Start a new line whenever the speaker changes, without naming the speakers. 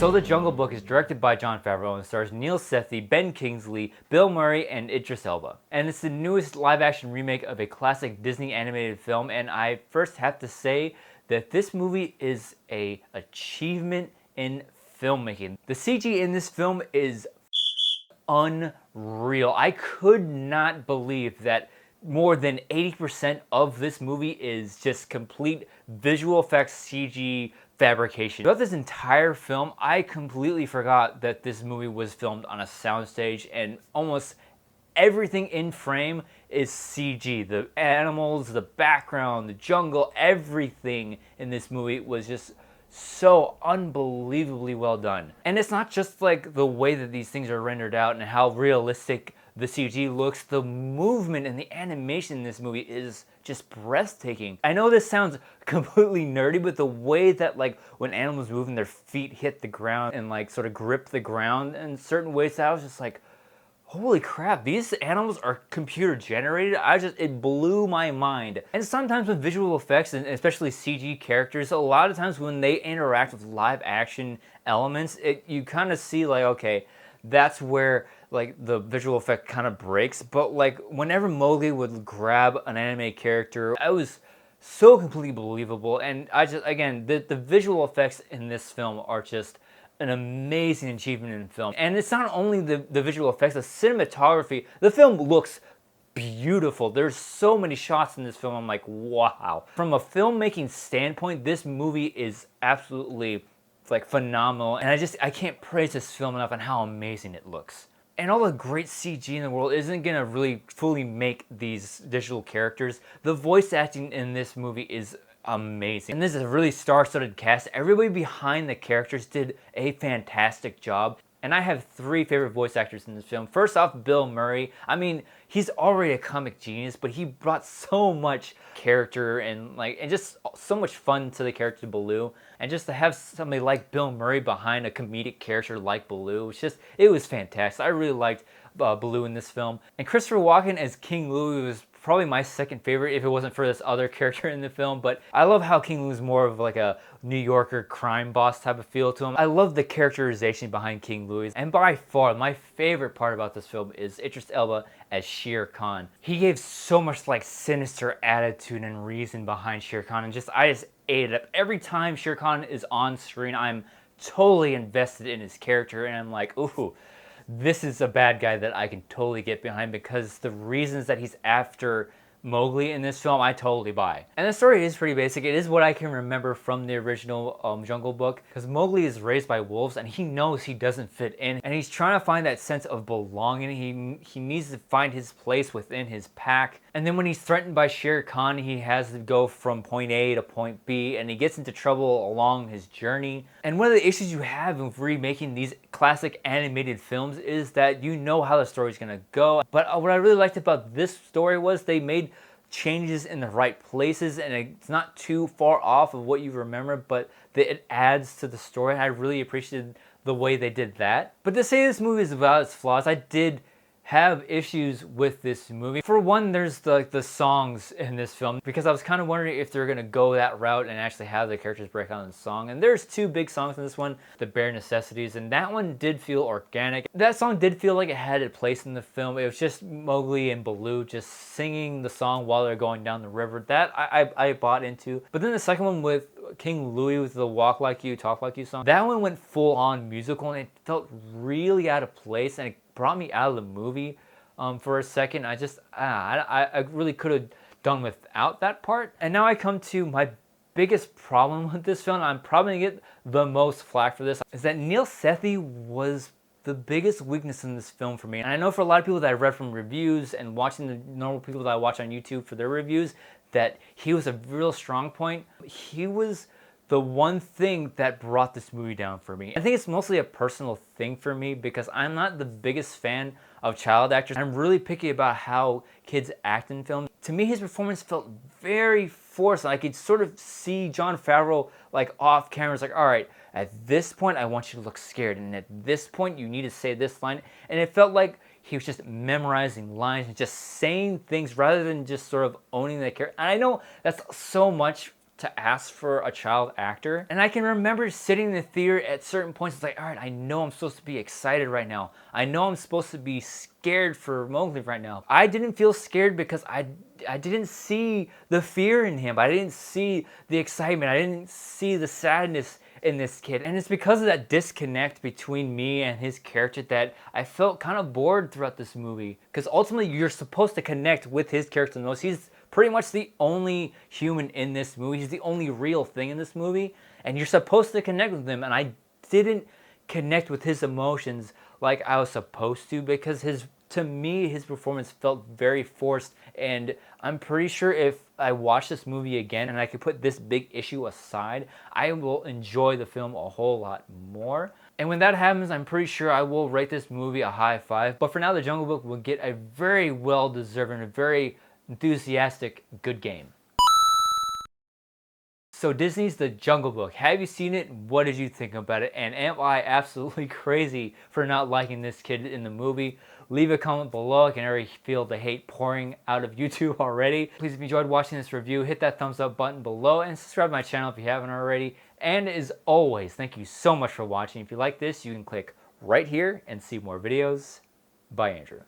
So The Jungle Book is directed by Jon Favreau and stars Neil Sethi, Ben Kingsley, Bill Murray, and Idris Elba. And it's the newest live-action remake of a classic Disney animated film, and I first have to say that this movie is an achievement in filmmaking. The CG in this film is unreal. I could not believe that more than 80% of this movie is just complete visual effects CG fabrication. Throughout this entire film, I completely forgot that this movie was filmed on a soundstage, and almost everything in frame is CG. The animals, the background, the jungle, everything in this movie was just so unbelievably well done. And it's not just like the way that these things are rendered out and how realistic the CG looks. The movement and the animation in this movie is just breathtaking. I know this sounds completely nerdy, but the way that like when animals move and their feet hit the ground and like sort of grip the ground in certain ways, I was just like, holy crap, these animals are computer generated? It blew my mind. And sometimes with visual effects, and especially CG characters, a lot of times when they interact with live action elements, you kind of see like, okay, that's where like the visual effect kind of breaks. But like whenever Mowgli would grab an anime character, I was so completely believable. And again, the visual effects in this film are just an amazing achievement in film. And it's not only the visual effects, the cinematography. The film looks beautiful. There's so many shots in this film, I'm like, wow. From a filmmaking standpoint, this movie is absolutely like phenomenal. And I can't praise this film enough on how amazing it looks. And all the great CG in the world isn't gonna really fully make these digital characters. The voice acting in this movie is amazing. And this is a really star-studded cast. Everybody behind the characters did a fantastic job. And I have three favorite voice actors in this film. First off, Bill Murray. I mean, he's already a comic genius, but he brought so much character and just so much fun to the character Baloo. And just to have somebody like Bill Murray behind a comedic character like Baloo, it was fantastic. I really liked Baloo in this film. And Christopher Walken as King Louie was probably my second favorite if it wasn't for this other character in the film. But I love how King Louie is more of like a New Yorker crime boss type of feel to him. I love the characterization behind King Louie. And by far, my favorite part about this film is Idris Elba as Shere Khan. He gave so much like sinister attitude and reason behind Shere Khan, and I just ate it up. Every time Shere Khan is on screen, I'm totally invested in his character, and I'm like, ooh, this is a bad guy that I can totally get behind, because the reasons that he's after Mowgli in this film, I totally buy. And the story is pretty basic. It is what I can remember from the original Jungle Book, because Mowgli is raised by wolves and he knows he doesn't fit in, and he's trying to find that sense of belonging. He needs to find his place within his pack. And then when he's threatened by Shere Khan, he has to go from point A to point B, and he gets into trouble along his journey. And one of the issues you have with remaking these classic animated films is that you know how the story's gonna go. But what I really liked about this story was they made changes in the right places, and it's not too far off of what you remember, but it adds to the story. I really appreciated the way they did that. But to say this movie is without its flaws, I did have issues with this movie. For one, there's the songs in this film, because I was kind of wondering if they're gonna go that route and actually have the characters break out in song. And there's two big songs in this one, The Bare Necessities, and that one did feel organic. That song did feel like it had a place in the film. It was just Mowgli and Baloo just singing the song while they're going down the river. That I bought into. But then the second one with King Louie with the Walk Like You, Talk Like You song, that one went full on musical, and it felt really out of place, and it brought me out of the movie for a second. I really could have done without that part. And now I come to my biggest problem with this film. I'm probably gonna get the most flack for this, is that Neil Sethi was the biggest weakness in this film for me. And I know for a lot of people that I've read from reviews and watching the normal people that I watch on YouTube for their reviews, that he was a real strong point. He was the one thing that brought this movie down for me. I think it's mostly a personal thing for me, because I'm not the biggest fan of child actors. I'm really picky about how kids act in films. To me, his performance felt very forced. I could sort of see Jon Favreau like off camera. It's like, all right, at this point I want you to look scared, and at this point you need to say this line. And it felt like he was just memorizing lines and just saying things rather than just sort of owning the character. And I know that's so much to ask for a child actor. And I can remember sitting in the theater at certain points, it's like, all right, I know I'm supposed to be excited right now. I know I'm supposed to be scared for Mowgli right now. I didn't feel scared because I didn't see the fear in him. I didn't see the excitement. I didn't see the sadness in this kid. And it's because of that disconnect between me and his character that I felt kind of bored throughout this movie. Because ultimately you're supposed to connect with his character the most. He's pretty much the only human in this movie. He's the only real thing in this movie. And you're supposed to connect with him. And I didn't connect with his emotions like I was supposed to, because to me, his performance felt very forced. And I'm pretty sure if I watch this movie again and I could put this big issue aside, I will enjoy the film a whole lot more. And when that happens, I'm pretty sure I will rate this movie a high 5. But for now, The Jungle Book will get a very well-deserved and a very enthusiastic good game. So Disney's The Jungle Book. Have you seen it? What did you think about it? And am I absolutely crazy for not liking this kid in the movie? Leave a comment below. I can already feel the hate pouring out of YouTube already. Please, if you enjoyed watching this review, hit that thumbs up button below and subscribe to my channel if you haven't already. And as always, thank you so much for watching. If you like this, you can click right here and see more videos. Bye, Andrew.